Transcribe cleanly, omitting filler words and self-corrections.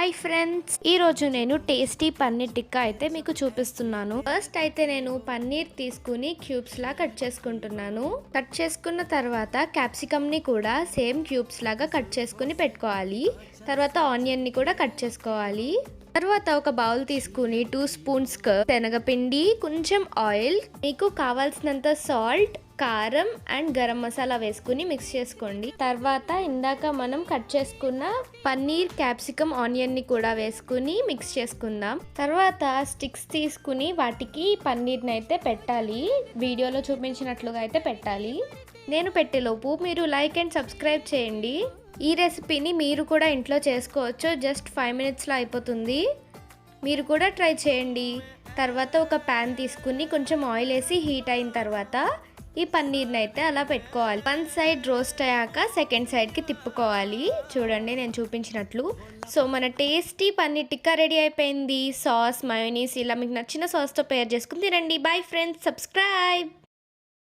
Hi friends, ఈరోజు నేను tasty paneer tikka అయితే మీకు చూపిస్తున్నాను. ఫస్ట్ అయితే నేను పన్నీర్ తీసుకుని క్యూబ్స్ లా కట్ చేసుకుంటున్నాను. కట్ చేసుకున్న తర్వాత క్యాప్సికమ్ ని కూడా సేమ్ క్యూబ్స్ లాగా కట్ చేసుకుని పెట్టుకోవాలి. తర్వాత ఆనియన్ ని కూడా కట్ చేసుకోవాలి. తర్వాత ఒక బౌల్ తీసుకుని 2 స్పూన్స్ శనగపిండి, కొంచెం ఆయిల్, మీకు కావాల్సినంత సాల్ట్, కారం అండ్ గరం మసాలా వేసుకుని మిక్స్ చేసుకోండి. తర్వాత ఇందాక మనం కట్ చేసుకున్న పన్నీర్, క్యాప్సికమ్, ఆనియన్ ని కూడా వేసుకుని మిక్స్ చేసుకుందాం. తర్వాత స్టిక్స్ తీసుకుని వాటికి పన్నీర్ని అయితే పెట్టాలి. వీడియోలో చూపించినట్లుగా అయితే పెట్టాలి. నేను పెట్టేలోపు మీరు లైక్ అండ్ సబ్స్క్రైబ్ చేయండి. ఈ రెసిపీని మీరు కూడా ఇంట్లో చేసుకోవచ్చు. జస్ట్ 5 మినిట్స్లో అయిపోతుంది. మీరు కూడా ట్రై చేయండి. తర్వాత ఒక ప్యాన్ తీసుకుని కొంచెం ఆయిల్ వేసి హీట్ అయిన తర్వాత ఈ పన్నీర్ని అయితే అలా పెట్టుకోవాలి. 1 సైడ్ రోస్ట్ అయ్యాక సెకండ్ సైడ్కి తిప్పుకోవాలి. చూడండి నేను చూపించినట్లు. సో మన టేస్టీ పన్నీర్ టిక్కా రెడీ అయిపోయింది. సాస్, మయోనీస్ ఇలా మీకు నచ్చిన సాస్తో పేర్ చేసుకుని తినండి. Bye friends, subscribe.